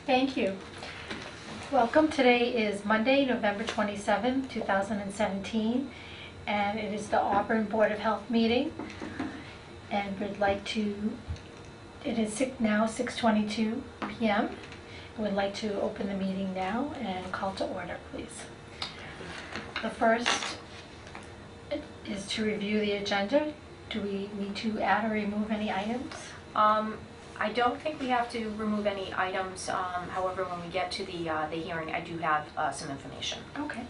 Thank you. Welcome. Today is Monday, November 27th, 2017, and it is the Auburn Board of Health meeting. And we'd like to, it is now 6:22 p.m. We'd like to open the meeting now and call to order, please. The first is to review the agenda. Do we need to add or remove any items? I don't think we have to remove any items. However, when we get to the hearing, I do have some information. Okay.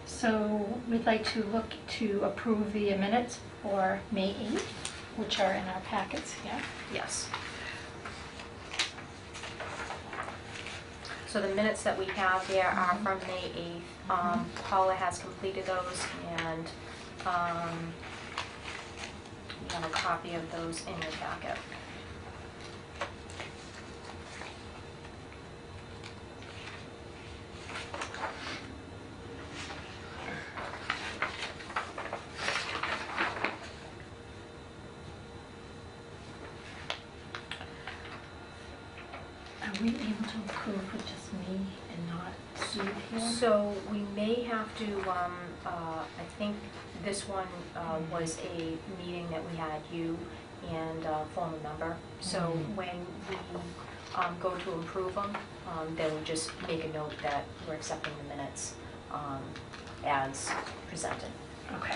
So we'd like to look to approve the minutes for May 8th, which are in our packets here. Yes. So the minutes that we have there are from May 8th. Paula has completed those, and you have a copy of those in your packet. Are we able to approve with just me and not Sue here? So we may have to, I think this one was a meeting that we had you and a former member. So when we go to approve them, then we just make a note that we're accepting the minutes as presented. Okay.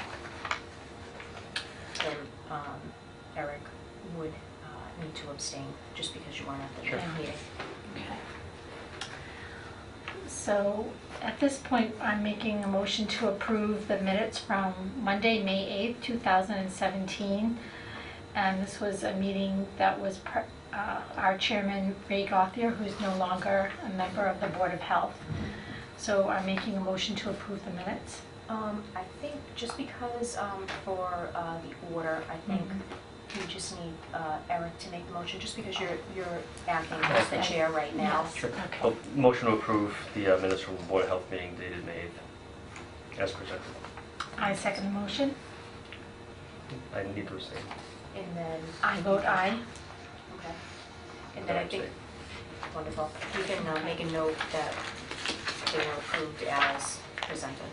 And Eric would need to abstain just because you weren't at the Sure. meeting. Okay. So at this point, I'm making a motion to approve the minutes from Monday, May 8th, 2017. And this was a meeting that was our chairman, Ray Gauthier, who's no longer a member of the Board of Health. So I'm making a motion to approve the minutes. I think just because for the order, I think you just need Eric to make the motion, just because you're acting as the chair right now. Yes. Sure. Okay. Well, motion to approve the minutes from the Board of Health meeting dated May 8th, as presented. I second the motion. I need to abstain. And then, I vote aye. okay. And then I think, wonderful. You can make a note that they were approved as presented.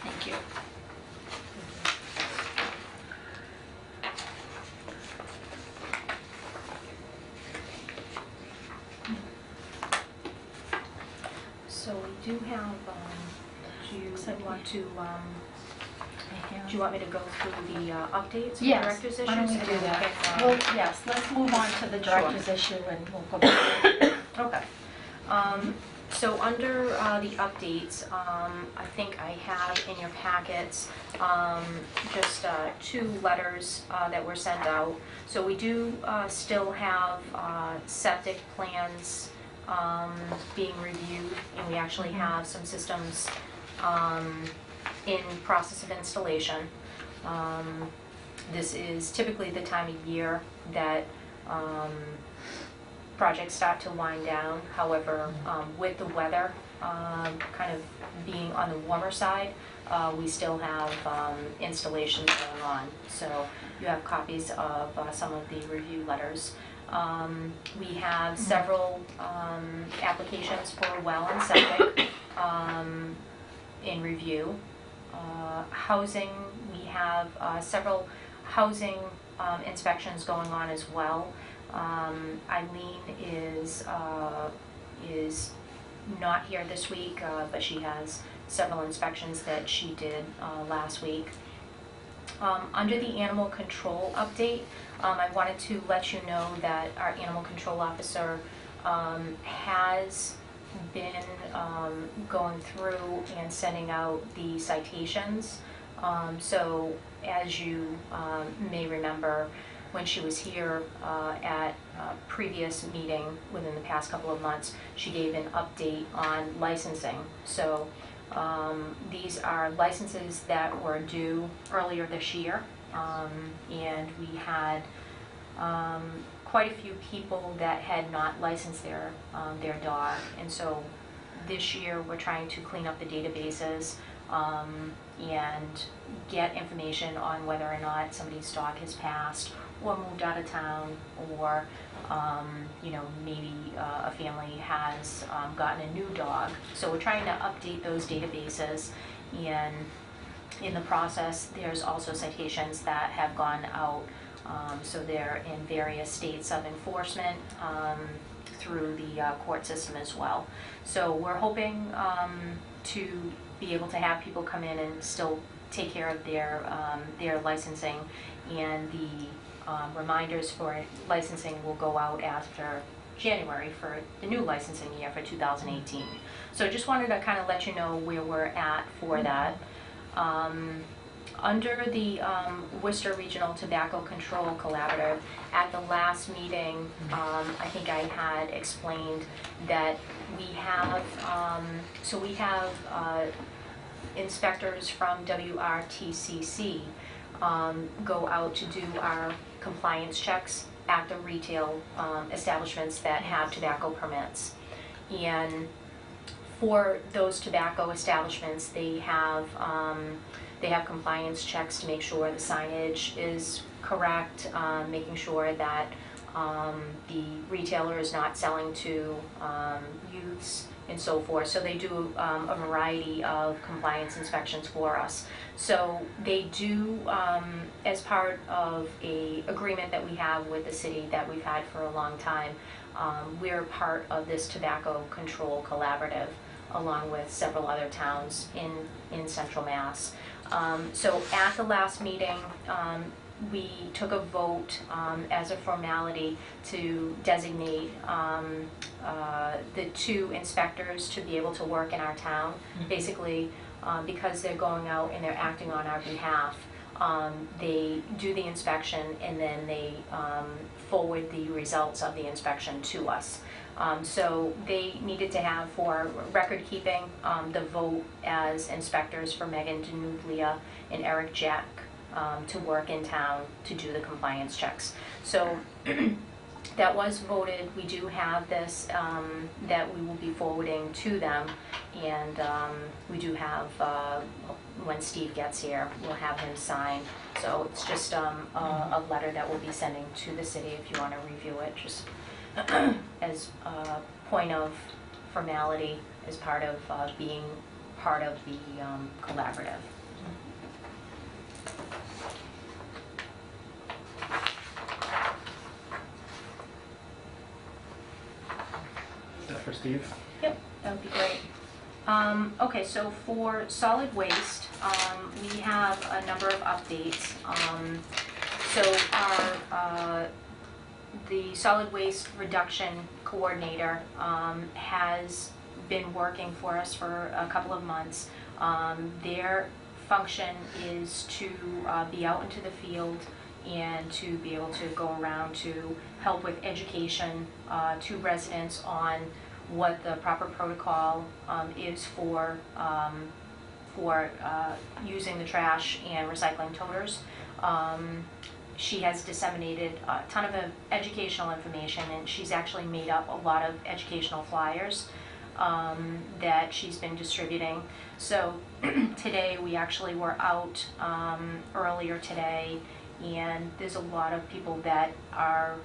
Thank you. So we do have, do you want to, do you want me to go through the updates for Yes, director's issues? why don't we and do then that? get, Well, yes, let's move on to the director's issue and we'll go back. Okay. So under the updates, I think I have in your packets just 2 letters that were sent out. So we do still have septic plans being reviewed, and we actually have some systems in process of installation. This is typically the time of year that projects start to wind down. However, with the weather kind of being on the warmer side, we still have installations going on. So you have copies of some of the review letters. We have several applications for well and septic in review. Housing, we have several housing inspections going on as well. Eileen is not here this week, but she has several inspections that she did last week. Under the animal control update, I wanted to let you know that our animal control officer has been going through and sending out the citations. So as you may remember, when she was here at a previous meeting within the past couple of months, she gave an update on licensing. So these are licenses that were due earlier this year, and we had quite a few people that had not licensed their dog, and so this year we're trying to clean up the databases and get information on whether or not somebody's dog has passed or moved out of town, or maybe a family has gotten a new dog. So we're trying to update those databases, and in the process, there's also citations that have gone out. So they're in various states of enforcement through the court system as well. So we're hoping to be able to have people come in and still take care of their licensing, and the reminders for licensing will go out after January for the new licensing year for 2018. So just wanted to kind of let you know where we're at for that. Under the Worcester Regional Tobacco Control Collaborative, at the last meeting, I think I had explained that we have, inspectors from WRTCC go out to do our compliance checks at the retail establishments that have tobacco permits. And for those tobacco establishments, they have compliance checks to make sure the signage is correct, making sure that the retailer is not selling to youths and so forth. So they do a variety of compliance inspections for us. So they do, as part of a agreement that we have with the city that we've had for a long time, we're part of this tobacco control collaborative along with several other towns in Central Mass. So at the last meeting, we took a vote as a formality to designate the 2 inspectors to be able to work in our town. Basically, because they're going out and they're acting on our behalf, they do the inspection and then they forward the results of the inspection to us. So they needed to have, for record keeping, the vote as inspectors for Megan Denuglia and Eric Jack to work in town to do the compliance checks. So that was voted. We do have this that we will be forwarding to them, and we do have, when Steve gets here, we'll have him sign. So it's just a letter that we'll be sending to the city if you want to review it, just as a point of formality as part of being part of the collaborative. For Steve? Yep, that would be great. Okay, so for solid waste, we have a number of updates. So our the solid waste reduction coordinator has been working for us for a couple of months. Their function is to be out into the field and to be able to go around to help with education to residents on what the proper protocol is for using the trash and recycling toters. She has disseminated a ton of educational information, and she's actually made up a lot of educational flyers that she's been distributing. So today we actually were out earlier today, and there's a lot of people that are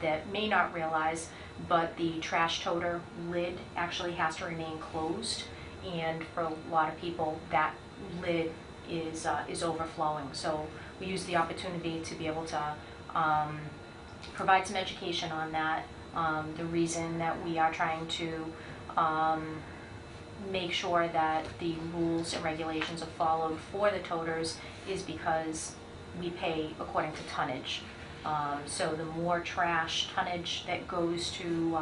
that may not realize, but the trash toter lid actually has to remain closed, and for a lot of people that lid is overflowing. So we use the opportunity to be able to provide some education on that. The reason that we are trying to make sure that the rules and regulations are followed for the toters is because we pay according to tonnage. So the more trash tonnage that goes to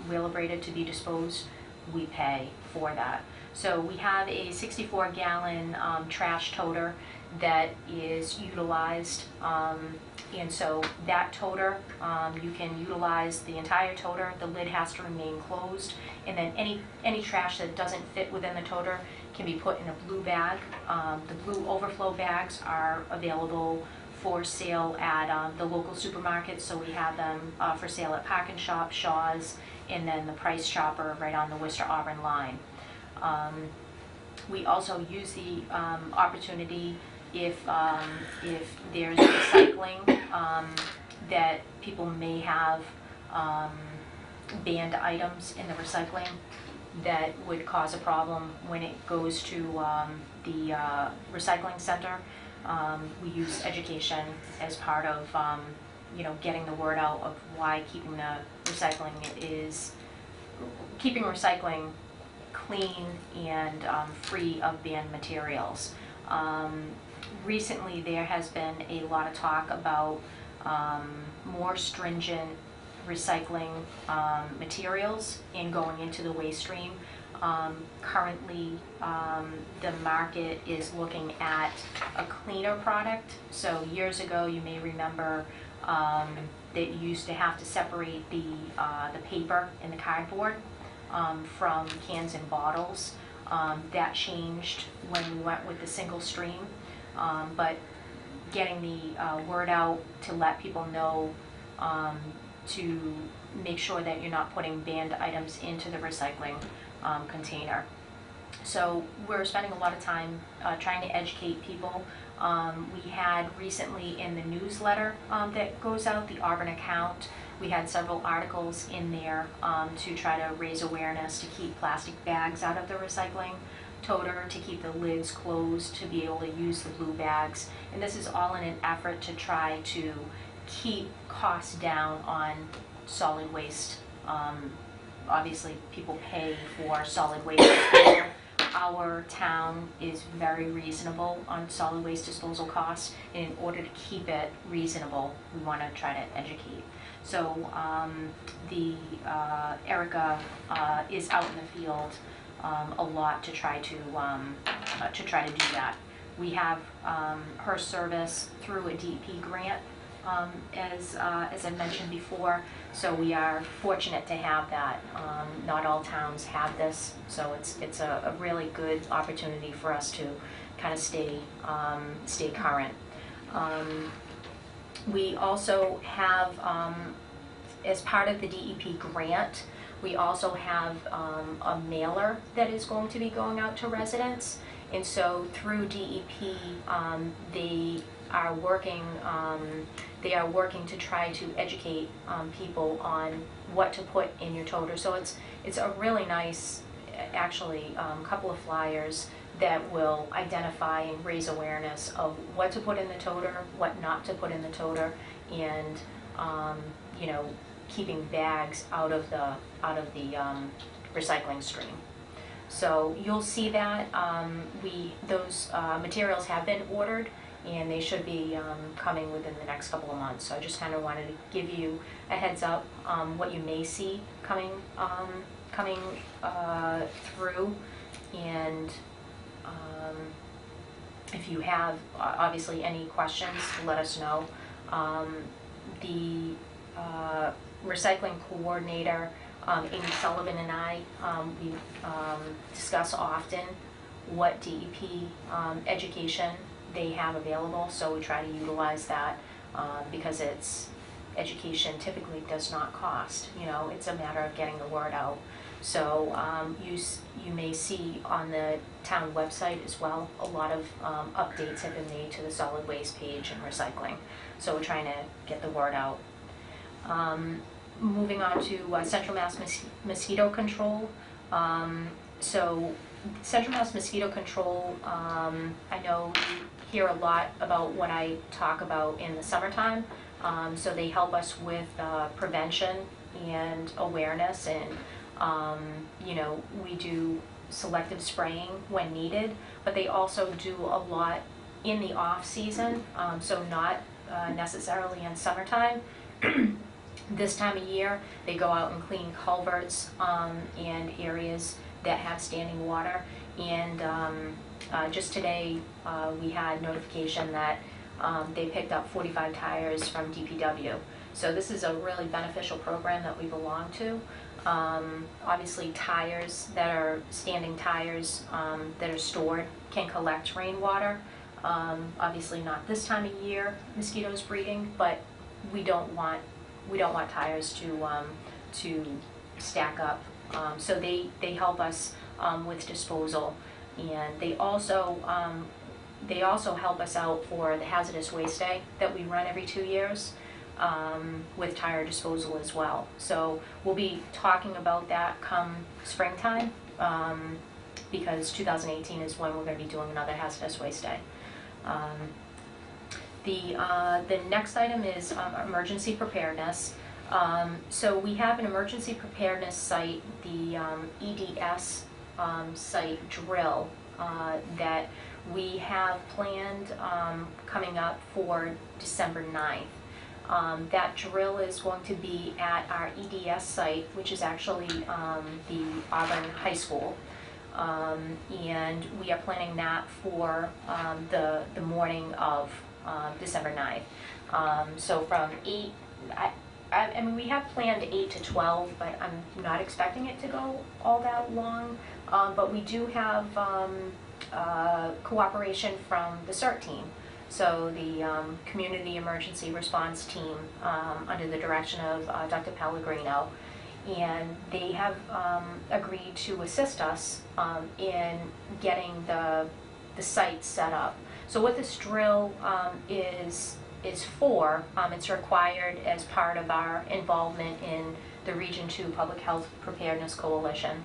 Wheelabrator to be disposed, we pay for that. So we have a 64-gallon trash toter that is utilized, and so that toter, you can utilize the entire toter. The lid has to remain closed, and then any trash that doesn't fit within the toter can be put in a blue bag. The blue overflow bags are available for sale at the local supermarkets, so we have them for sale at Park and Shop, Shaw's, and then the Price Chopper right on the Worcester-Auburn line. We also use the opportunity, if there's recycling, that people may have banned items in the recycling that would cause a problem when it goes to the recycling center. We use education as part of getting the word out of why keeping recycling clean and free of banned materials. Recently there has been a lot of talk about more stringent recycling materials and going into the waste stream. Currently, the market is looking at a cleaner product. So years ago, you may remember that you used to have to separate the paper and the cardboard from cans and bottles. That changed when we went with the single stream, but getting the word out to let people know to make sure that you're not putting banned items into the recycling container. So we're spending a lot of time trying to educate people. We had recently in the newsletter that goes out, the Auburn Account, we had several articles in there to try to raise awareness to keep plastic bags out of the recycling toter, to keep the lids closed, to be able to use the blue bags. And this is all in an effort to try to keep costs down on solid waste. Obviously, people pay for solid waste disposal. Our town is very reasonable on solid waste disposal costs. And in order to keep it reasonable, we want to try to educate. So Erica is out in the field a lot to try to do that. We have her service through a DEP grant, as I mentioned before, so we are fortunate to have that. Not all towns have this, so it's a really good opportunity for us to kind of stay current. We also have, as part of the DEP grant, we also have a mailer that is going to be going out to residents. And so through DEP, they are working to try to educate people on what to put in your toter. So it's a really nice, actually, couple of flyers that will identify and raise awareness of what to put in the toter, what not to put in the toter, and keeping bags out of the recycling stream. So you'll see that those materials have been ordered, and they should be coming within the next couple of months. So I just kind of wanted to give you a heads up what you may see coming through, and if you have obviously any questions, let us know. The recycling coordinator, Amy Sullivan, and I, we discuss often what DEP education they have available, so we try to utilize that because education typically does not cost. It's a matter of getting the word out. So you may see on the town website as well, a lot of updates have been made to the solid waste page and recycling. So we're trying to get the word out. Moving on to Central Mass Mosquito Control. So Central Mass Mosquito Control, I know you hear a lot about what I talk about in the summertime. So they help us with prevention and awareness, and we do selective spraying when needed, but they also do a lot in the off season, so not necessarily in summertime. This time of year, they go out and clean culverts and areas that have standing water. And just today, we had notification that they picked up 45 tires from DPW. So this is a really beneficial program that we belong to. Obviously, tires that are standing tires that are stored can collect rainwater. Obviously, not this time of year, mosquitoes breeding, but we don't want tires to stack up. So they help us with disposal, and they also They also help us out for the hazardous waste day that we run every 2 years, with tire disposal as well. So we'll be talking about that come springtime, because 2018 is when we're going to be doing another hazardous waste day. The next item is emergency preparedness. So we have an emergency preparedness site, the EDS site drill that we have planned coming up for December 9th. That drill is going to be at our EDS site, which is actually the Auburn High School. And we are planning that for the morning of December 9th. So from 8, I mean, we have planned 8 to 12, but I'm not expecting it to go all that long. But we do have cooperation from the CERT team. So the Community Emergency Response Team, under the direction of Dr. Pellegrino, and they have agreed to assist us in getting the site set up. So what this drill is for, it's required as part of our involvement in the Region 2 Public Health Preparedness Coalition.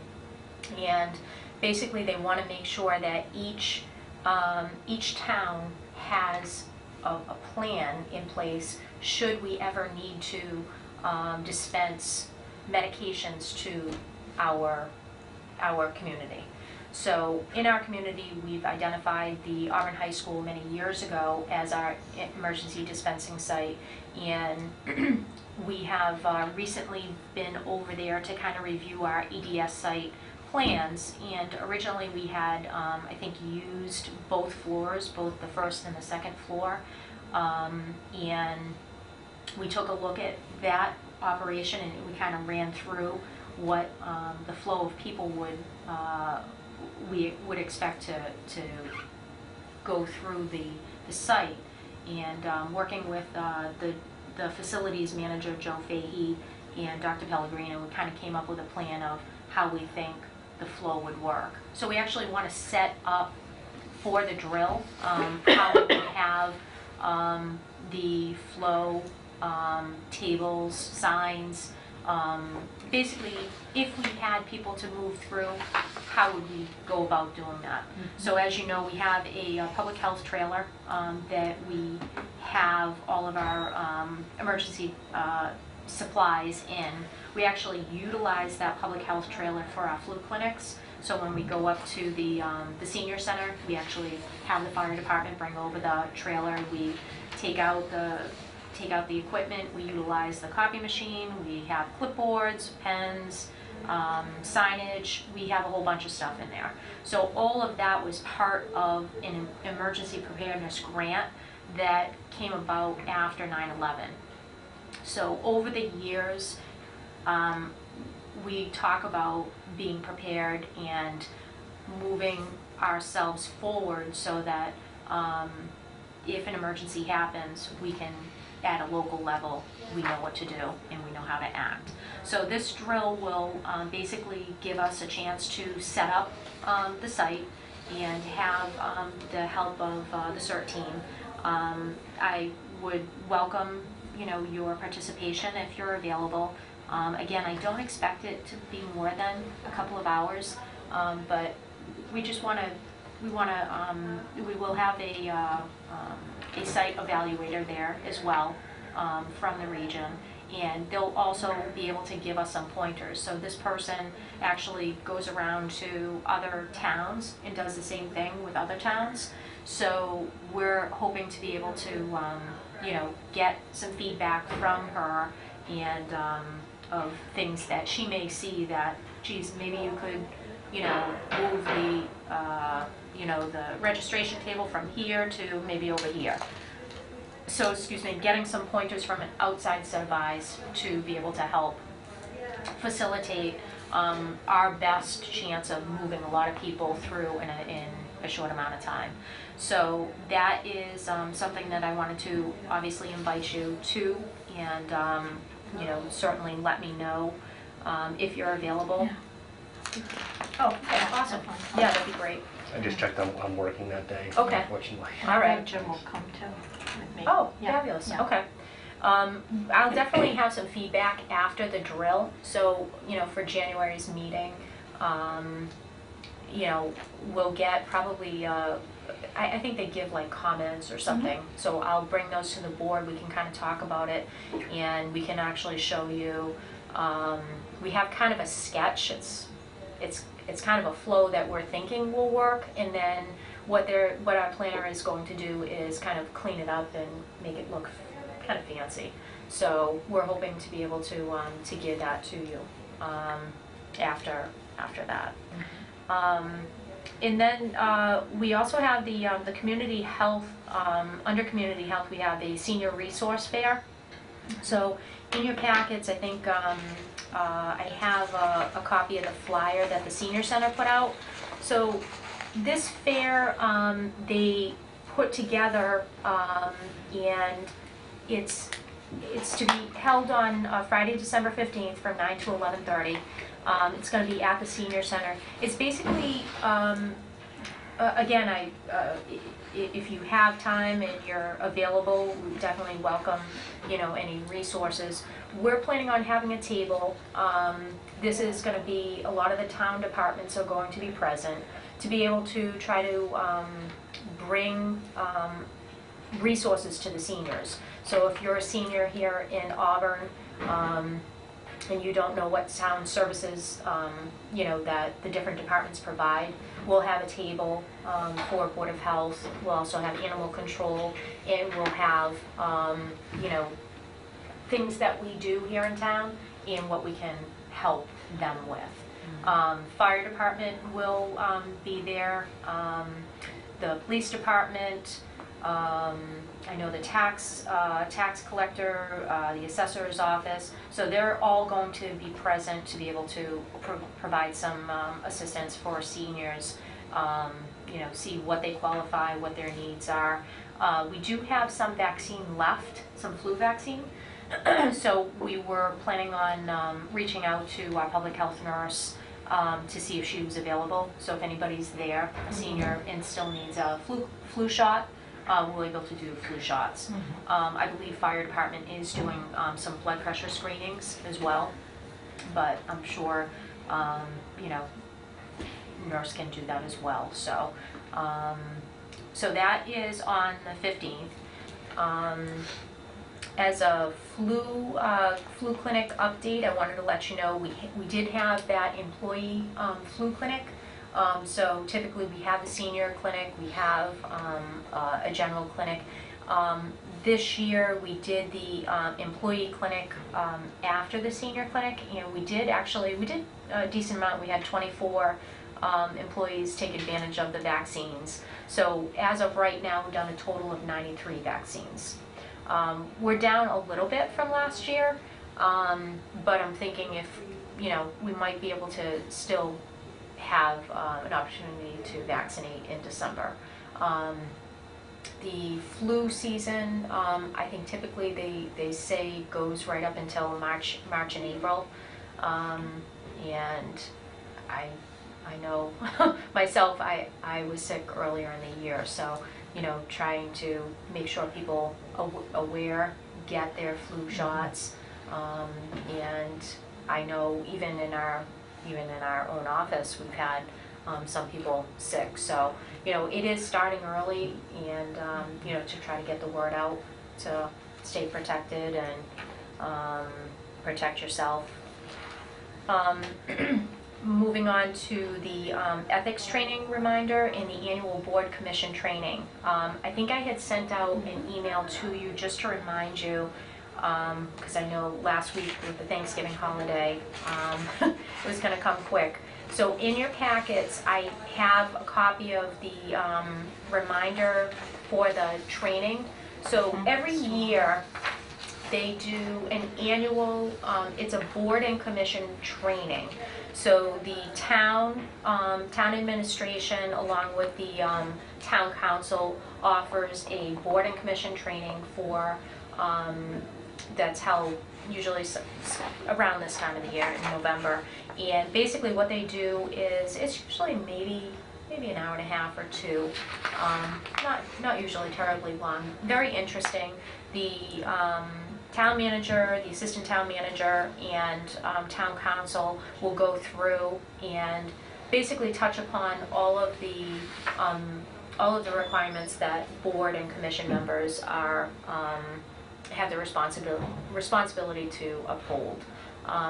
And basically they want to make sure that each town has a plan in place should we ever need to dispense medications to our community. So in our community, we've identified the Auburn High School many years ago as our emergency dispensing site, and we have recently been over there to kind of review our EDS site plans. And originally we had, I think, used both floors, both the first and the second floor, and we took a look at that operation and we kind of ran through what the flow of people we would expect to go through the site. And working with the facilities manager, Joe Fahey, and Dr. Pellegrino, we kind of came up with a plan of how we think the flow would work. So we actually want to set up for the drill how we would have the flow tables, signs. Basically, if we had people to move through, how would we go about doing that? Mm-hmm. So as you know, we have a public health trailer that we have all of our emergency supplies in. We actually utilize that public health trailer for our flu clinics. So when we go up to the senior center, we actually have the fire department bring over the trailer. We take out the equipment, we utilize the copy machine, we have clipboards, pens, signage, we have a whole bunch of stuff in there. So all of that was part of an emergency preparedness grant that came about after 9/11. So over the years, we talk about being prepared and moving ourselves forward so that if an emergency happens, we can, at a local level, we know what to do and we know how to act. So this drill will basically give us a chance to set up the site and have the help of the CERT team. I would welcome, your participation if you're available. Again, I don't expect it to be more than a couple of hours, but we just we will have a site evaluator there as well from the region, and they'll also be able to give us some pointers. So this person actually goes around to other towns and does the same thing with other towns. So we're hoping to be able to get some feedback from her and of things that she may see that, geez, maybe you could move the registration table from here to maybe over here. So, getting some pointers from an outside set of eyes to be able to help facilitate our best chance of moving a lot of people through in a short amount of time. So that is something that I wanted to obviously invite you to, and certainly let me know if you're available. Yeah. Oh, okay, awesome. Yeah, that'd be great. I just checked, I'm working that day, Okay. unfortunately. All right. Jim will come too with me. Oh, Yeah, fabulous, yeah. okay. I'll definitely have some feedback after the drill, so, for January's meeting, we'll get probably, I think they give like comments or something, so I'll bring those to the board, we can kind of talk about it, and we can actually show you, we have kind of a sketch, it's kind of a flow that we're thinking will work, and then what our planner is going to do is kind of clean it up and make it look kind of fancy. So we're hoping to be able to give that to you after that. And then we also have the community health, under community health we have the senior resource fair. So in your packets, I think I have a copy of the flyer that the senior center put out. So this fair they put together, and it's to be held on Friday, December 15th from 9 to 11:30. It's going to be at the senior center. It's basically, again, if you have time and you're available, we definitely welcome, any resources. We're planning on having a table. This is going to be, a lot of the town departments are going to be present to be able to try to bring resources to the seniors. So if you're a senior here in Auburn, and you don't know what town services, that the different departments provide, we'll have a table for Board of Health. We'll also have animal control, and we'll have, things that we do here in town and what we can help them with. Fire department will be there, the police department, I know the tax collector, the assessor's office, so they're all going to be present to be able to provide some assistance for seniors, see what they qualify, what their needs are. We do have some vaccine left, some flu vaccine, so we were planning on reaching out to our public health nurse to see if she was available. So if anybody's there, a senior, and still needs a flu shot, we'll be able to do flu shots. I believe fire department is doing some blood pressure screenings as well, but I'm sure, nurse can do that as well. So, so that is on the 15th. As a flu clinic update, I wanted to let you know we did have that employee flu clinic. So typically we have the senior clinic, we have a general clinic. This year we did the employee clinic after the senior clinic, and we did a decent amount. We had 24 employees take advantage of the vaccines. So as of right now, we've done a total of 93 vaccines. We're down a little bit from last year, but I'm thinking if, we might be able to still have an opportunity to vaccinate in December. The flu season, I think typically they say goes right up until March and April, and I know myself, I was sick earlier in the year, so trying to make sure people aware, get their flu shots, and I know even in our own office, we've had some people sick. So, it is starting early, and, to try to get the word out, to stay protected and protect yourself. Moving on to the ethics training reminder and the annual board commission training. I think I had sent out an email to you just to remind you, because I know last week with the Thanksgiving holiday, it was going to come quick. So in your packets, I have a copy of the reminder for the training. So every year they do an annual, it's a board and commission training. So the town administration, along with the town council, offers a board and commission training for, that's held usually around this time of the year in November. And basically what they do is, it's usually maybe maybe an hour and a half or two. Not usually terribly long. Very interesting. The town manager, the assistant town manager, and town council will go through and basically touch upon all of the requirements that board and commission members are have the responsibility to uphold.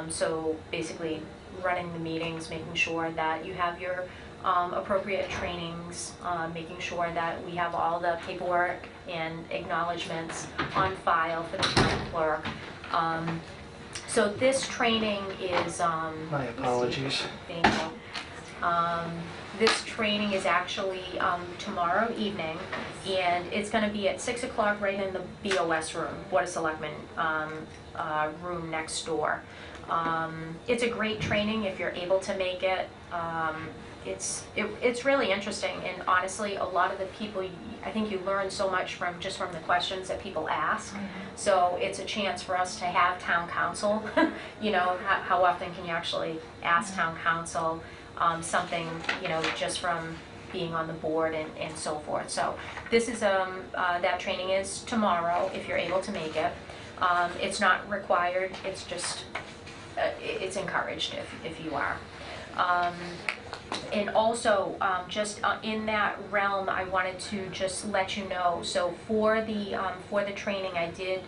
So basically, running the meetings, making sure that you have your appropriate trainings, making sure that we have all the paperwork and acknowledgements on file for the town clerk. So this training is... My apologies. Thank you. This training is actually tomorrow evening, and it's going to be at 6 o'clock right in the BOS room, Board of Selectmen room next door. It's a great training if you're able to make it. It's really interesting, and honestly, a lot of the people, I think you learn so much from the questions that people ask. So it's a chance for us to have town council. You know, how often can you actually ask town council something, you know, just from being on the board and so forth. So this is, that training is tomorrow if you're able to make it. It's not required, it's just, it's encouraged if you are. And also, just in that realm, I wanted to just let you know, so for the training, I did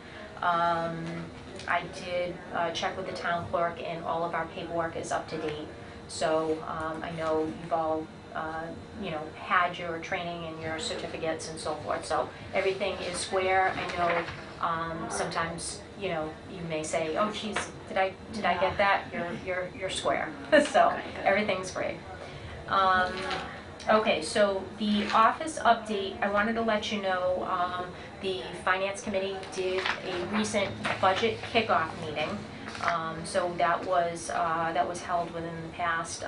check with the town clerk, and all of our paperwork is up to date. So I know you've all, you know, had your training and your certificates and so forth. So everything is square. I know sometimes, you know, you may say, "Oh, geez, did I get that?" You're square. So everything's great. Okay, so the office update. I wanted to let you know the finance committee did a recent budget kickoff meeting. So that was held within the past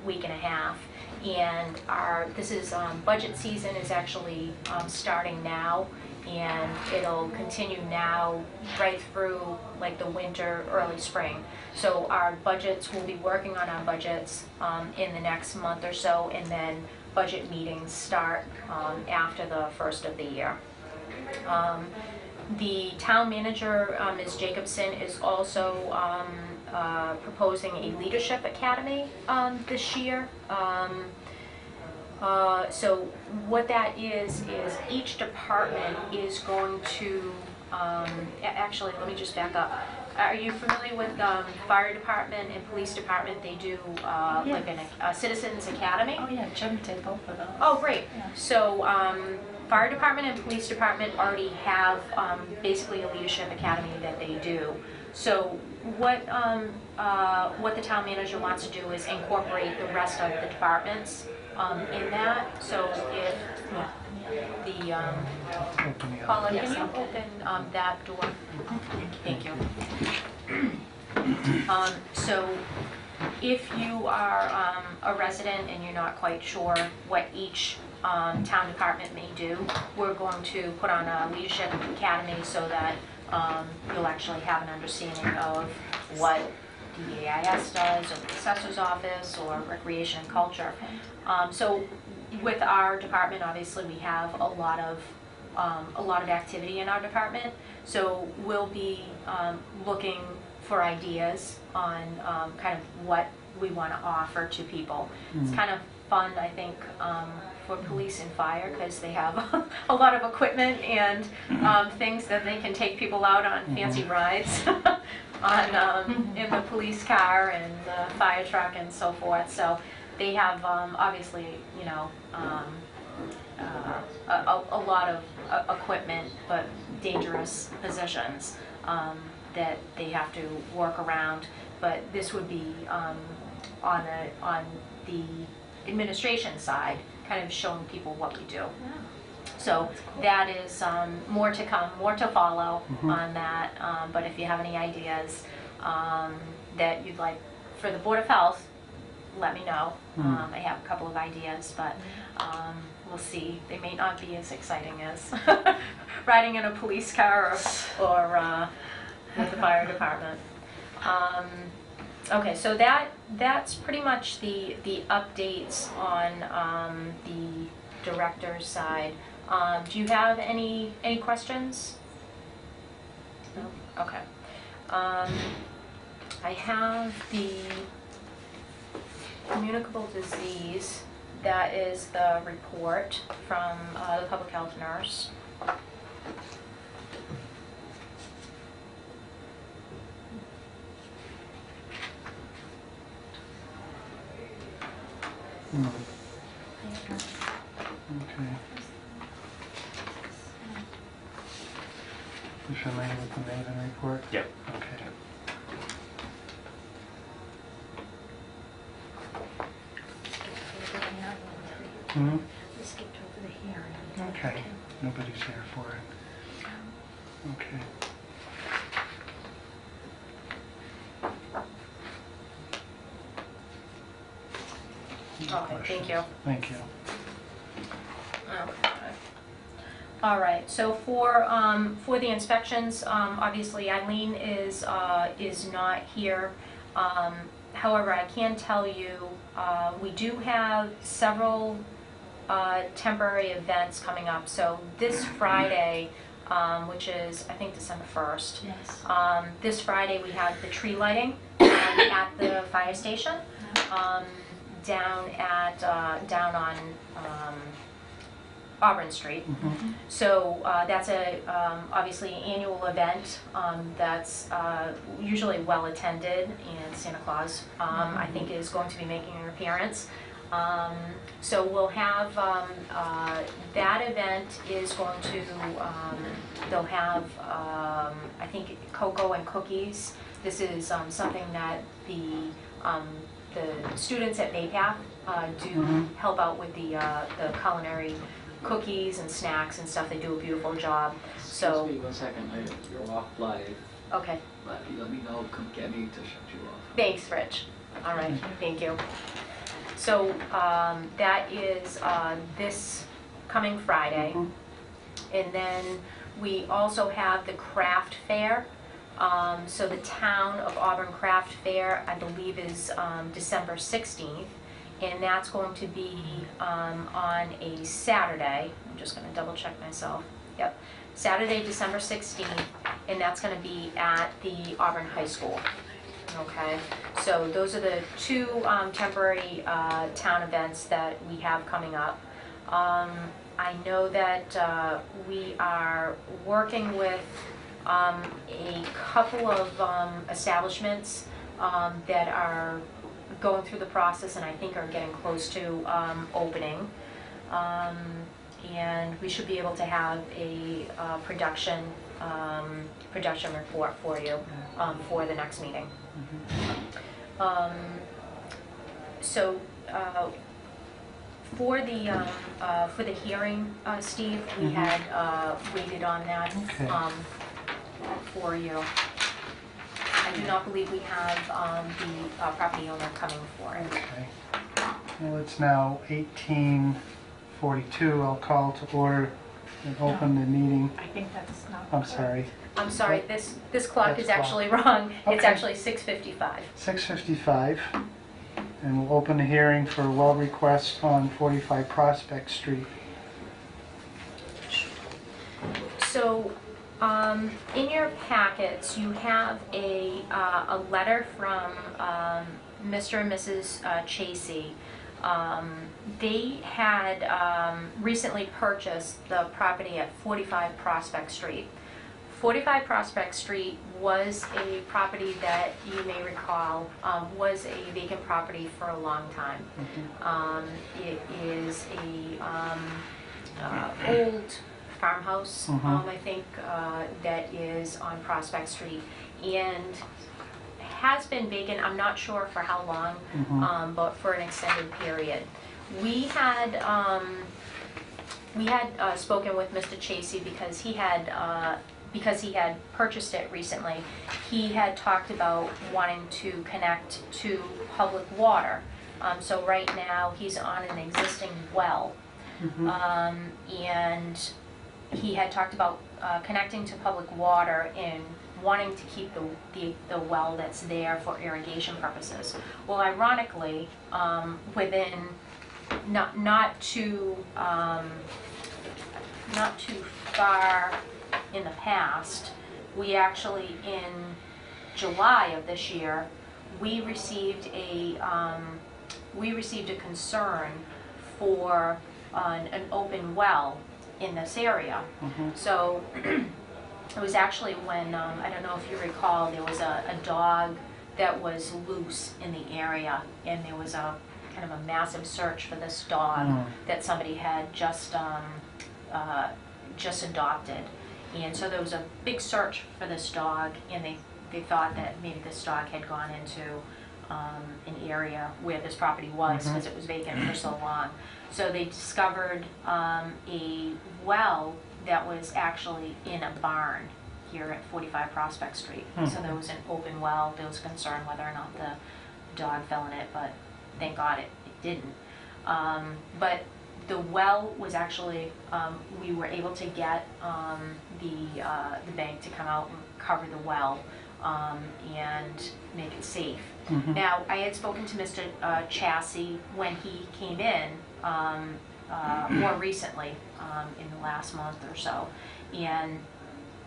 week and a half, and this is budget season is actually starting now, and it'll continue now right through like the winter, early spring. So our budgets, we'll be working on our budgets in the next month or so, and then budget meetings start after the first of the year. The town manager, Ms. Jacobson, is also proposing a leadership academy this year. So what that is each department is going to, actually, let me just back up. Are you familiar with fire department and police department? They do like a citizens academy. Oh yeah, Jim did both of those. Oh, great. Yeah. So fire department and police department already have basically a leadership academy that they do. So what the town manager wants to do is incorporate the rest of the departments in that. So if Paula, can you open that door? Thank you. So if you are a resident and you're not quite sure what each town department may do, we're going to put on a leadership academy so that you'll actually have an understanding of what the AIS does, or the assessor's office, or recreation and culture. So with our department, obviously we have a lot of activity in our department. So we'll be looking for ideas on kind of what we want to offer to people. It's kind of fun, I think, for police and fire, because they have a lot of equipment and things that they can take people out on fancy rides in the police car and the fire truck and so forth. So they have obviously, you know, a lot of equipment, but dangerous positions that they have to work around. But this would be on the administration side, kind of showing people what we do. So that is more to come, more to follow on that. But if you have any ideas that you'd like for the Board of Health, let me know. I have a couple of ideas, but we'll see. They may not be as exciting as riding in a police car or with the fire department. Okay, so that's pretty much the updates on the director's side. Do you have any questions? No? Okay. I have the communicable disease. That is the report from the public health nurse. Okay. You familiar with the Maven report? Yep. Okay. Hmm? We skipped over the hearing. Okay. Nobody's here for it. Okay. Okay, thank you. Thank you. Okay. All right, so for the inspections, obviously Eileen is not here. However, I can tell you, we do have several temporary events coming up. So this Friday, which is I think December 1st, Yes. this Friday we have the tree lighting at the fire station, down on Auburn Street. Mhm. So that's a obviously annual event that's usually well attended, and Santa Claus I think is going to be making an appearance. So we'll have that event is going to they'll have I think cocoa and cookies. This is something that the students at Baypath do Mhm. help out with the culinary cookies and snacks and stuff. They do a beautiful job. So, Excuse me 1 second, you're off live, okay. but you let me know, come get me to shut you off. Thanks, Rich. All right, thank you. So that is this coming Friday. Mhm. And then we also have the craft fair. So the Town of Auburn Craft Fair, I believe, is December 16th. And that's going to be on a Saturday. I'm just going to double check myself. Yep, Saturday, December 16th, and that's going to be at the Auburn High School. Okay, so those are the two temporary town events that we have coming up. I know that we are working with a couple of establishments that are going through the process and I think are getting close to opening. And we should be able to have a production report for you for the next meeting. So for the hearing, Steve, we had waited on that Okay. for you. I do not believe we have the property owner coming for it. Okay. Well, it's now 18:42. I'll call to order and open the meeting. I think that's not. I'm correct. sorry. I'm sorry, this clock is That's actually wrong. It's Okay. actually 6:55. 6:55. And we'll open the hearing for well request on 45 Prospect Street. So, in your packets, you have a letter from Mr. and Mrs. Chasey. They had recently purchased the property at 45 Prospect Street. 45 Prospect Street was a property that you may recall was a vacant property for a long time. It is a old farmhouse, I think, that is on Prospect Street, and has been vacant. I'm not sure for how long, but for an extended period. We had spoken with Mr. Chasey because he had purchased it recently. He had talked about wanting to connect to public water. So right now he's on an existing well, and he had talked about connecting to public water and wanting to keep the well that's there for irrigation purposes. Well, ironically, within not too far in the past, we actually, in July of this year, we received a concern for an open well in this area. So it was actually when, I don't know if you recall, there was a dog that was loose in the area, and there was a kind of a massive search for this dog that somebody had just adopted. And so there was a big search for this dog, and they thought that maybe this dog had gone into an area where this property was, because it was vacant for so long. So they discovered a well that was actually in a barn here at 45 Prospect Street. So there was an open well. There was concern whether or not the dog fell in it, but thank God it didn't. But the well was actually, we were able to get the bank to come out and cover the well and make it safe. Now, I had spoken to Mr. Chassie when he came in more recently, in the last month or so, and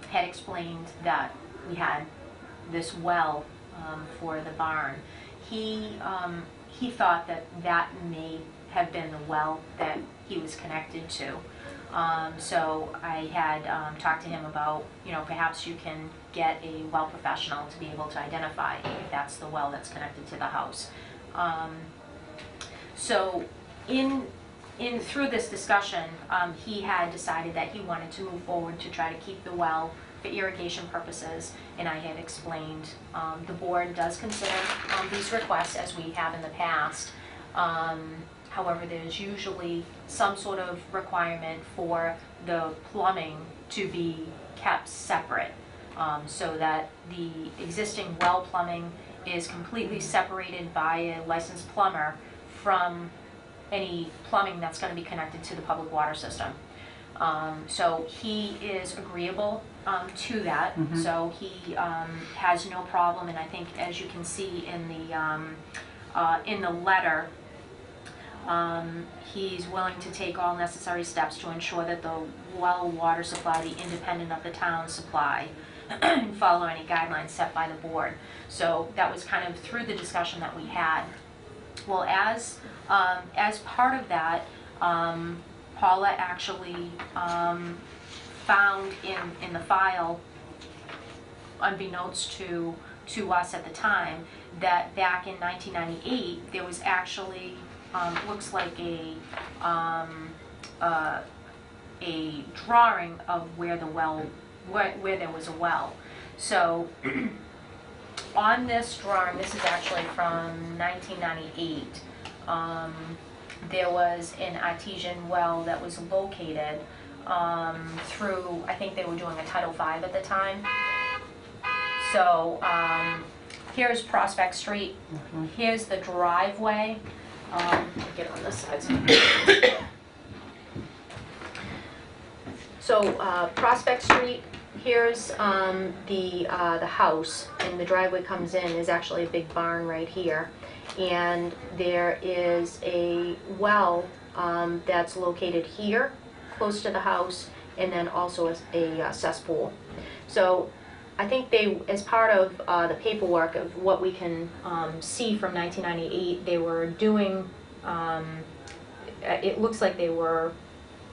had explained that we had this well for the barn. He thought that may have been the well that he was connected to. So I had talked to him about, perhaps you can get a well professional to be able to identify if that's the well that's connected to the house. So through this discussion, he had decided that he wanted to move forward to try to keep the well for irrigation purposes, and I had explained the board does consider these requests as we have in the past. However, there's usually some sort of requirement for the plumbing to be kept separate, so that the existing well plumbing is completely separated by a licensed plumber from any plumbing that's going to be connected to the public water system. So he is agreeable to that. So he has no problem, and I think, as you can see in the letter, he's willing to take all necessary steps to ensure that the well water supply be independent of the town's supply and follow any guidelines set by the board. So that was kind of through the discussion that we had. Well, as part of that, Paula actually found in the file, unbeknownst to us at the time, that back in 1998 there was actually looks like a drawing of where the well, where there was a well. So on this drawing, this is actually from 1998, there was an artesian well that was located through, I think they were doing a Title V at the time. So here's Prospect Street, here's the driveway. Get on this side. So Prospect Street, here's the house, and the driveway comes in, is actually a big barn right here. And there is a well that's located here, close to the house, and then also a cesspool. So I think they, as part of the paperwork of what we can see from 1998, they were doing, it looks like they were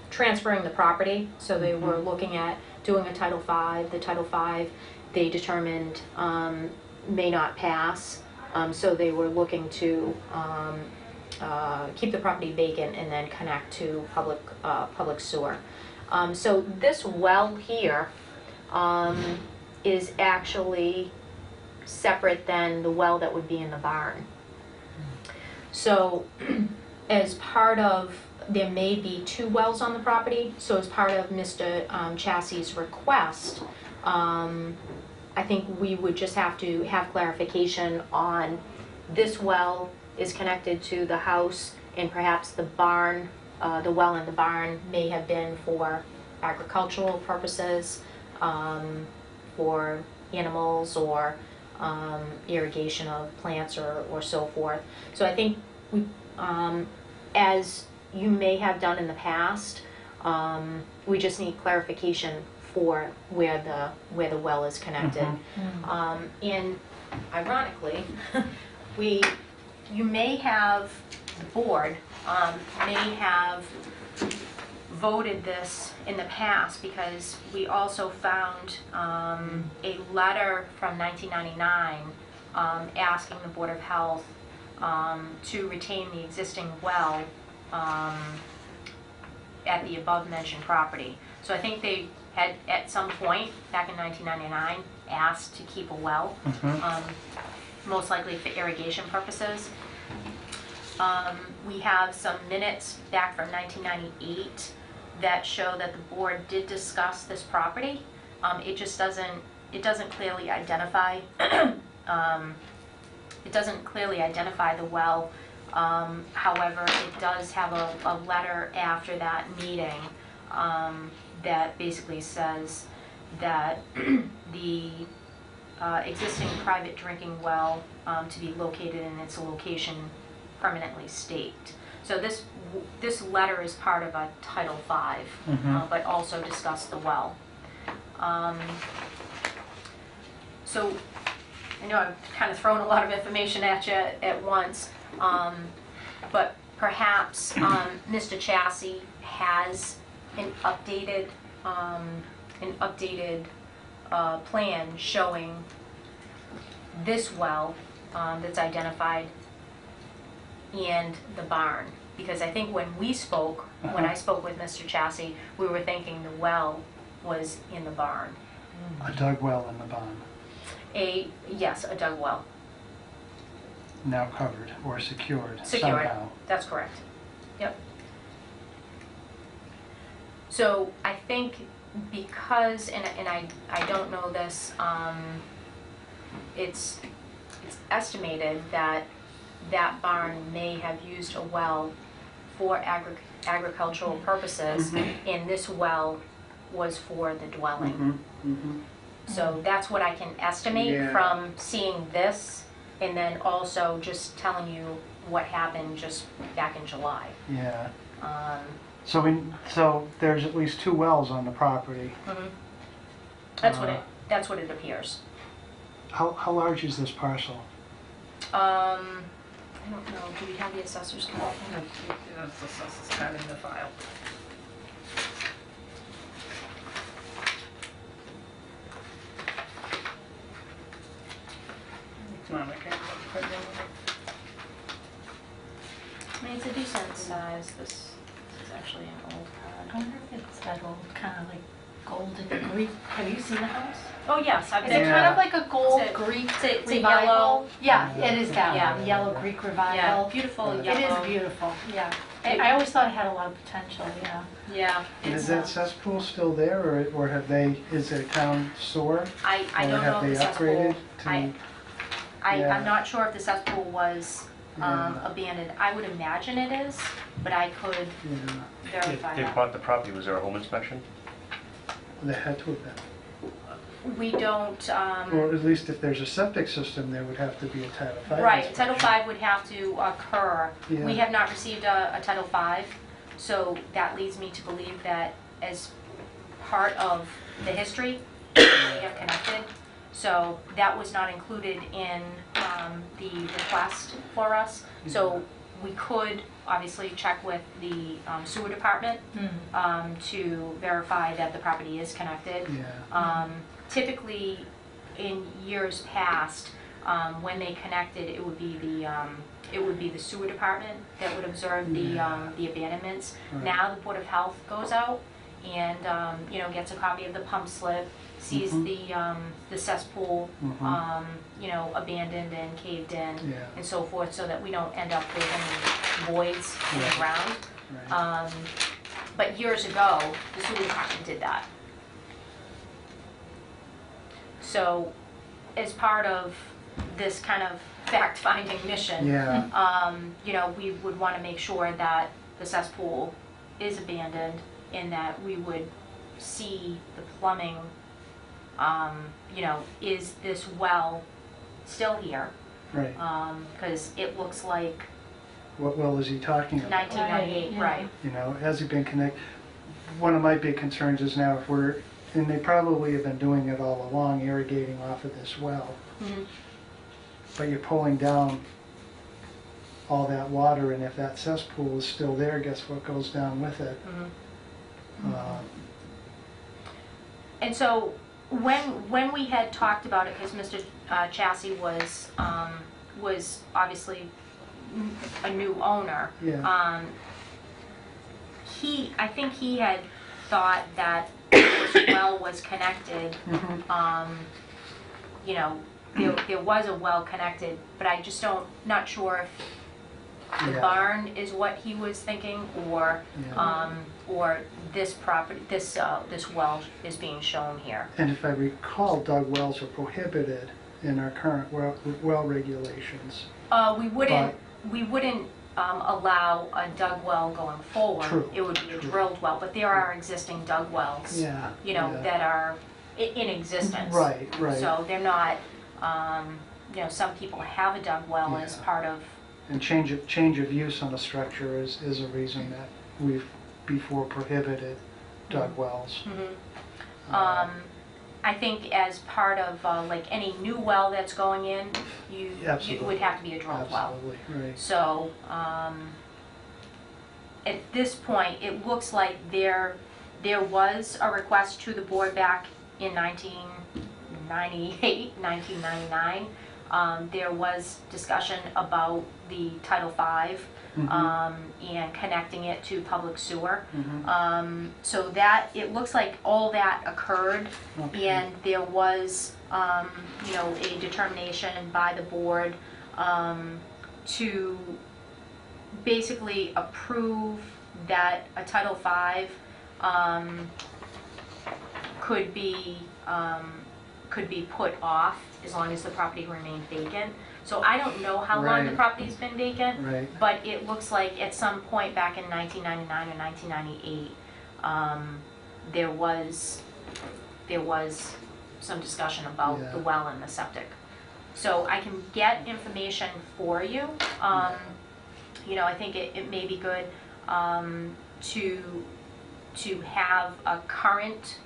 transferring the property, so they were looking at doing a Title V. The Title V, they determined, may not pass, so they were looking to keep the property vacant and then connect to public sewer. So this well here is actually separate than the well that would be in the barn. So as part of, there may be two wells on the property, so as part of Mr. Chassie's request, I think we would just have to have clarification on this well is connected to the house, and perhaps the barn, the well in the barn may have been for agricultural purposes, for animals or irrigation of plants or so forth. So I think we, as you may have done in the past, we just need clarification for where the well is connected. And ironically, you may have, the board may have voted this in the past because we also found a letter from 1999 asking the Board of Health to retain the existing well at the above-mentioned property. So I think they had, at some point back in 1999, asked to keep a well, most likely for irrigation purposes. We have some minutes back from 1998 that show that the board did discuss this property. It just doesn't clearly identify the well. However, it does have a letter after that meeting that basically says that the existing private drinking well to be located in its location permanently staked. So this letter is part of a Title V, but also discussed the well. So I know I've kind of thrown a lot of information at you at once, but perhaps Mr. Chassie has an updated plan showing this well that's identified and the barn. Because I think when we spoke, when I spoke with Mr. Chassie, we were thinking the well was in the barn. A dug well in the barn, Yes, a dug well. now covered or secured Secured. somehow. That's correct. Yep. So I think because, and I don't know this, it's estimated that that barn may have used a well for agricultural purposes, and this well was for the dwelling. So that's what I can estimate Yeah. from seeing this, and then also just telling you what happened just back in July. Yeah. So there's at least 2 wells on the property. That's what it appears. How large is this parcel? I don't know, do we have the assessor's card? That's the census card in the file. Come on, I can't put it in. I mean, it's a decent size. This is actually an old I card. wonder if it's that old, kind of like golden Greek. Have you seen the house? Oh, yes, I've Is been. it Yeah. kind of like a gold It's a- Greek it's a revival? yellow. Yeah, it is that Yeah. one, yellow Greek Yeah, revival. beautiful It yellow. It is beautiful, yeah. I always thought it had a lot of potential, yeah. Yeah. And it's, is that cesspool still there, or have they, is it a town sewer? I Or don't know have if they the cesspool. upgraded to? Yeah. I'm not sure if the cesspool was Yeah. abandoned. I would imagine it is, but I could Yeah, verify They that. bought the property, was there a home inspection? they had to have been. We don't, Or at least if there's a septic system, there would have to be a Title V. right, Title inspection. V would have to occur. Yeah. We have not received a Title V, so that leads me to believe that as part of the history, we have connected. So that was not included in the request for us. So we could obviously check with the sewer department to verify that the property is connected. Yeah, Typically, in years past, when they connected, it would be the sewer department that would observe the abandonments. Right. Now the Board of Health goes out and gets a copy of the pump slip, sees the cesspool abandoned and caved in yeah, and so forth, so that we don't end up with any voids in the Right. ground. right. But years ago, the sewer department did that. So, as part of this kind of fact-finding mission, Yeah, we would want to make sure that the cesspool is abandoned and that we would see the plumbing you know, is this well still here? Right. Because it looks like What well is he talking about? 1998, Yeah. right? You know, has he been connected? One of my big concerns is now if we're, and they probably have been doing it all along, irrigating off of this well, Mhm. but you're pulling down all that water, and if that cesspool is still there, guess what goes down with it? Mhm. Uh, And so when we had talked about it, because Mr. Chassie was obviously a new owner, Yeah, I think he had thought that this well was connected. mhm, You know, there was a well connected, but I just not sure if the yeah, barn is what he was thinking, or yeah. this property, this well is being shown here. And if I recall, dug wells are prohibited in our current well regulations. We wouldn't allow a dug well going forward. True, It would be a true. drilled well, but there are existing dug wells, Yeah. you know, yeah. that are in existence. Right, right. So they're not, you know, some people have a dug well as Yeah. part of, And change of use on a structure is a reason that we've before prohibited dug wells. Uh, I think as part of like any new well that's going in, it Absolutely. would have to be a drilled well. Absolutely, right. So, at this point, it looks like there was a request to the board back in 1998, 1999. There was discussion about the Title V and connecting it to public sewer. Mhm. So that, it looks like all that occurred, Okay. and there was, you know, a determination by the board to basically approve that a Title V could be put off as long as the property remained vacant. So I don't know how long the Right. property's been vacant, Right. but it looks like at some point back in 1999 or 1998, there was some discussion about Yeah. the well and the septic. So I can get information for you. You know, I think it may be good to have a current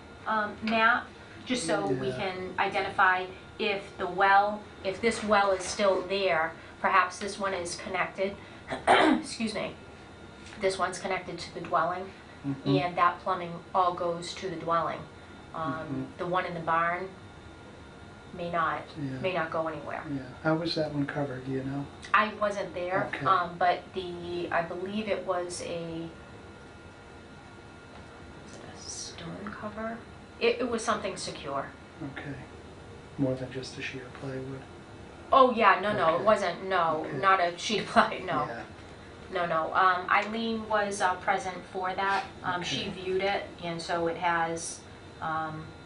map, just so we Yeah. can identify if this well is still there. Perhaps this one is connected, excuse me, this one's connected to the dwelling, Mhm. and that plumbing all goes to the dwelling. The one in the barn may not Yeah. go anywhere. Yeah. How was that one covered, do you know? I wasn't there, Okay. but I believe it was a stone cover? It was something secure. Okay. More than just a sheet of plywood? Oh, yeah, no, it Okay. wasn't, Okay. not a sheet of ply, no. Yeah. No. Eileen was present for that. She Okay. viewed it, and so it has,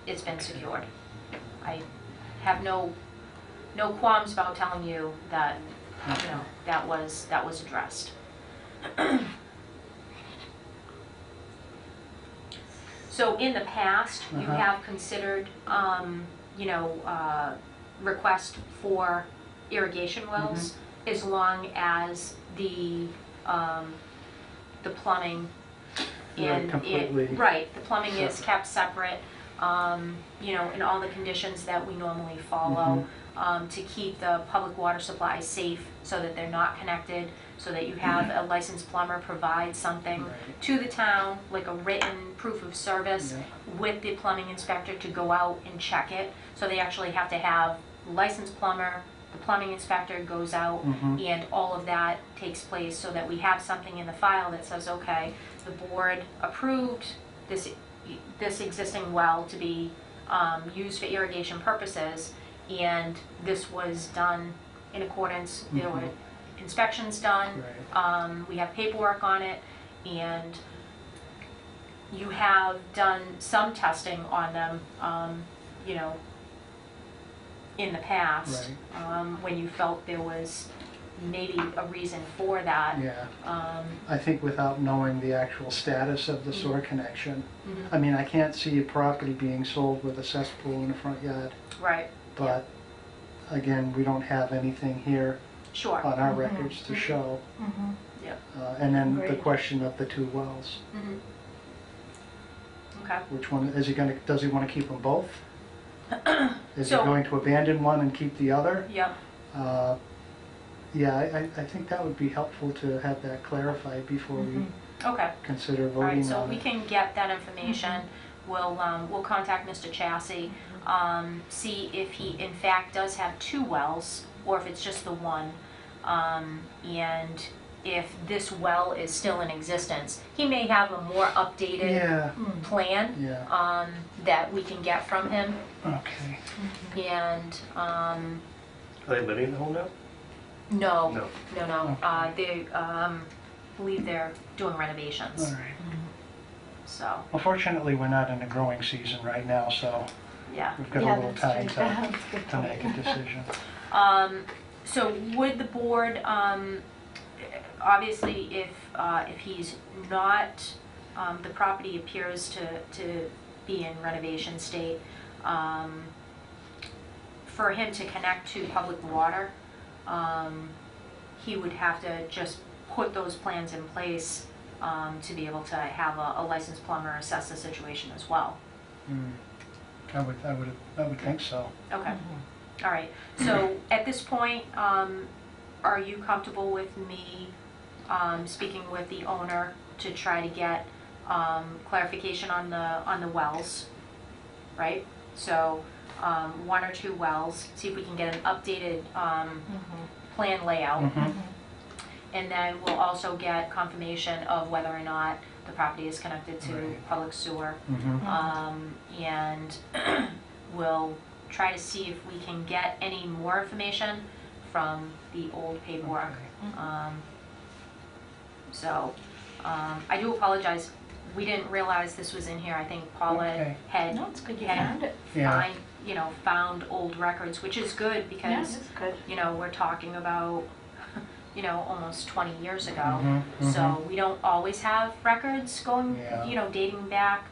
it's been secured. I have no qualms about telling you that, you Okay. know, that was addressed. So in the past, you Uh-huh. have considered, you know, request for irrigation wells, as long as the plumbing Right, completely. right, the plumbing is separate. kept separate, you know, in all the conditions that we normally follow, to keep the public water supply safe, so that they're not connected, so that you have a licensed plumber provide something Right. to the town, like a written proof of service Yeah. with the plumbing inspector to go out and check it. So they actually have to have licensed plumber, the plumbing inspector goes out, Mhm. and all of that takes place, so that we have something in the file that says, okay, the board approved this existing well to be used for irrigation purposes, and this was done in accordance, there were inspections done, Right. we have paperwork on it, and you have done some testing on them, you know, in the past, when you felt there was maybe a reason for that. Yeah, Um, I think without knowing the actual status of the sewer connection, mhm, I mean, I can't see a property being sold with a cesspool in the front yard, Right, but again, we don't have anything here sure. on our Mhm. records to show. Mhm. And then the Agreed. question of the two wells, Mhm. Okay. which one, is he gonna, does he wanna keep them both? Is he So- going to abandon one and keep the other? Yep. Yeah, I think that would be helpful to have that clarified before we Okay. consider All right, voting so on we it. can get that information. We'll contact Mr. Chassie, see if he in fact does have two wells, or if it's just the one. And if this well is still in existence, he may have a more updated Yeah, plan, yeah, that we can get from him. okay. And, Are they living in the home now? no, No. no, they, believe they're doing renovations, All right. so, Well, fortunately, we're not in the growing season right now, so yeah. we've got a Yeah, little that's time true. to That's a good make a point. decision. So would the board, obviously, if he's not, the property appears to be in renovation state, for him to connect to public water, he would have to just put those plans in place, to be able to have a licensed plumber assess the situation as well. I would think so. Okay. All right, so at this point, are you comfortable with me speaking with the owner to try to get clarification on the wells, right? So one or two wells, see if we can get an updated plan layout. Mhm. And then we'll also get confirmation of whether or not the property is connected to Right. public sewer. Mhm. And we'll try to see if we can get any more information from the old paperwork. Okay. So, I do apologize, we didn't realize this was in here. I think Paula Okay. had, No, it's good you had found it. Yeah. found old records, which is good Yeah, because, it's good. we're talking about, almost 20 years ago. Mhm, mhm. So we don't always have records going, Yeah. dating back,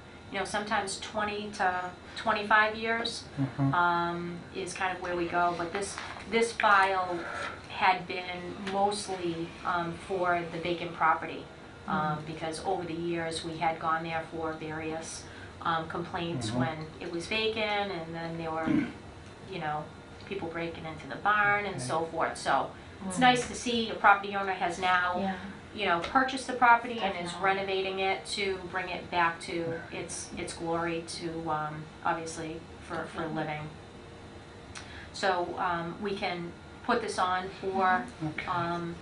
sometimes 20 to 25 years Mhm. is kind of where we go. But this file had been mostly for the vacant property, because over the years we had gone there for various complaints Mhm. when it was vacant, and then there were, people breaking into the barn and so forth. So it's nice to see a property owner has now, Yeah. purchased the property and is Definitely. renovating it to bring it back to its glory to, obviously, for living. So, we can put this on for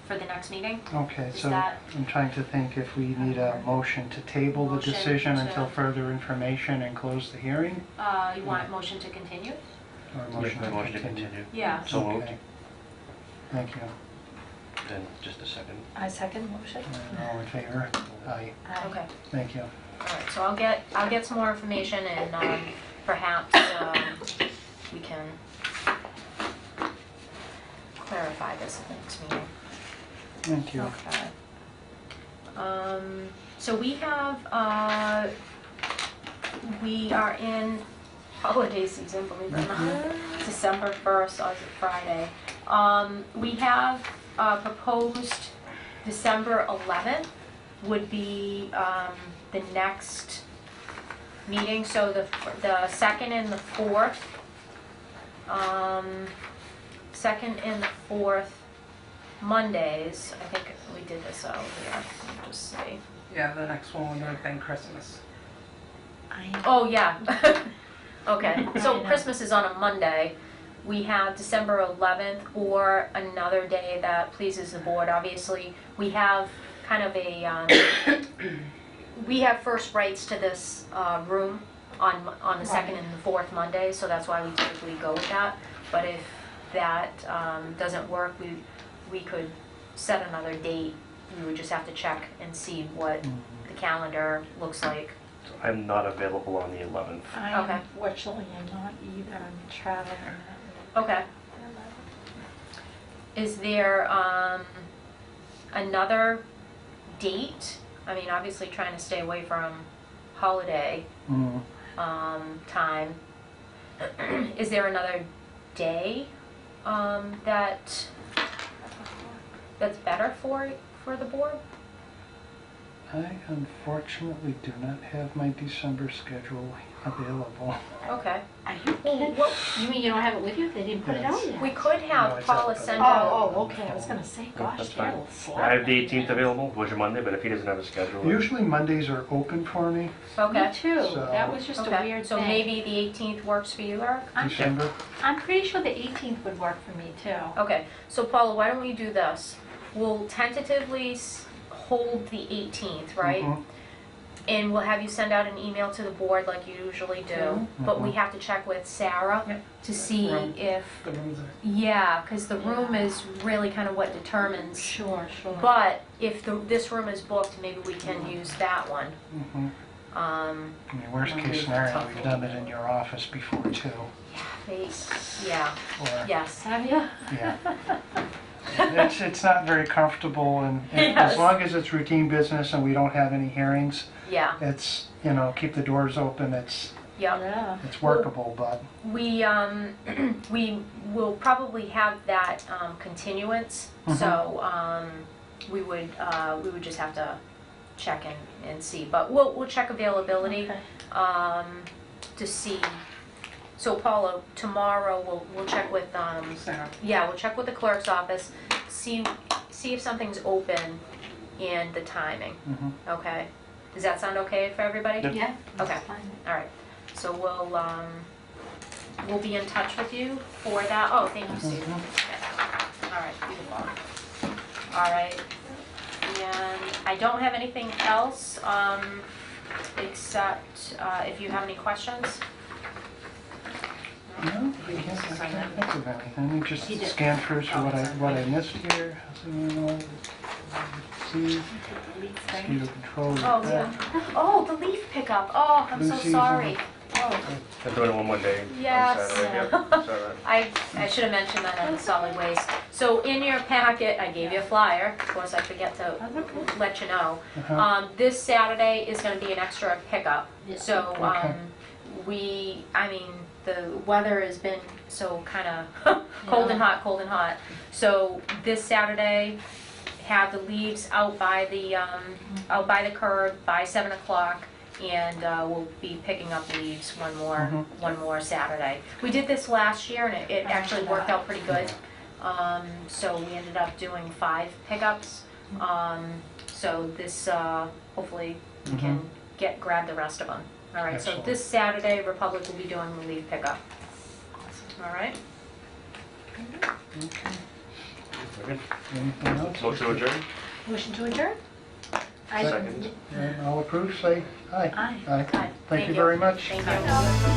the next meeting. Okay, Is so that- I'm trying to think if we need a motion to table the Motion decision to- until further information and close the hearing, You want a motion to continue? or a Make motion the to motion to continue? continue. Yeah. So moved. Okay. Thank you. Then just a second. I second motion. All in favor? Aye. Aye. Okay. Thank you. All right, so I'll get some more information, and perhaps we can clarify this at the next meeting. Thank you. Okay. So we are in holiday season, believe it or not. December 1st, on Friday. We have proposed December 11th would be the next meeting, so the second and the fourth, second and the fourth Mondays. I think we did this out here. Let me just see. Yeah, the next one would have been Christmas. Oh, yeah. Okay, so Right. Christmas is on a Monday. We have December 11th or another day that pleases the board. Obviously, we have kind of a, we have first rights to this room on the second and the fourth Monday, so that's why we typically go with that. But if that doesn't work, we could set another date. We would just have to check and see what the calendar looks like. So I'm not available on the 11th. Okay. Unfortunately, I'm not either. I'm traveling. Okay. Is there another date? I mean, obviously trying to stay away from holiday Mm. time. Is there another day that's better for the board? I unfortunately do not have my December schedule available. Okay. Are you kidding? You mean you don't have it with you? They didn't put it out yet? We could No, have it's Paula up, but- send out. Oh, okay, I was gonna say, gosh, That's yeah, fine. we'll slap I have the that. 18th available, was your Monday, but if he doesn't have a schedule. Usually Mondays are open for me, Me Okay. too, So- that was just a Okay. weird So thing. maybe the 18th works for you, Eric? December. I'm pretty sure the 18th would work for me too. Okay. So Paula, why don't we do this? We'll tentatively hold the 18th, right? Mhm. And we'll have you send out an email to the board like you usually do. But we have to check with Sarah Yep. to see Room. if, The rooms are. yeah, because the room is really kind of what determines. Sure. But if this room is booked, maybe we can use that one. Mhm. Um, I mean, worst case scenario, we've done it in your office before too, yeah, or, yes. Have you? yeah. It's not very comfortable and Yes. as long as it's routine business and we don't have any hearings, Yeah, it's, keep the doors open, it's yep. Yeah. workable, but, We, we will probably have that continuance, Mhm. so we would just have to check and see. But we'll check availability Okay. to see. So Paula, tomorrow we'll check with, Sarah. yeah, we'll check with the clerk's office, see if something's open and the timing, mhm. okay? Does that sound okay for everybody? Yep. Yeah. Okay. that's fine. All right, so we'll be in touch with you for that. Oh, thank you, Steve. Mhm. Okay. All right, beautiful. All right, and I don't have anything else, except if you have any questions. No, I can't think of anything, let me just He did. scan through so what I missed here. See, mosquito control. Oh, yeah. Oh, the leaf pickup. Oh, I'm so Lucy's sorry. Oh, I'm doing it one more day on Yes. Saturday, yep, Saturday. I should have mentioned that on solid waste. So in your packet, I gave you a flyer. Of course, I forget to let you know. Uh-huh. This Saturday is gonna be an extra pickup. Yeah. So, Okay. the weather has been so kinda cold and hot. So this Saturday, have the leaves out by the curb by 7 o'clock. And we'll be picking up leaves one more Saturday. We did this last year and it actually worked out pretty good. So we ended up doing 5 pickups. So this, hopefully we can grab the rest of them. All right, so Excellent. this Saturday, Republic will be doing the leaf pickup. All right? Okay. Anything else? Motion to adjourn? Motion to adjourn? Second. All approve, say aye. Aye. Aye. Aye. Thank you very much. Thank you.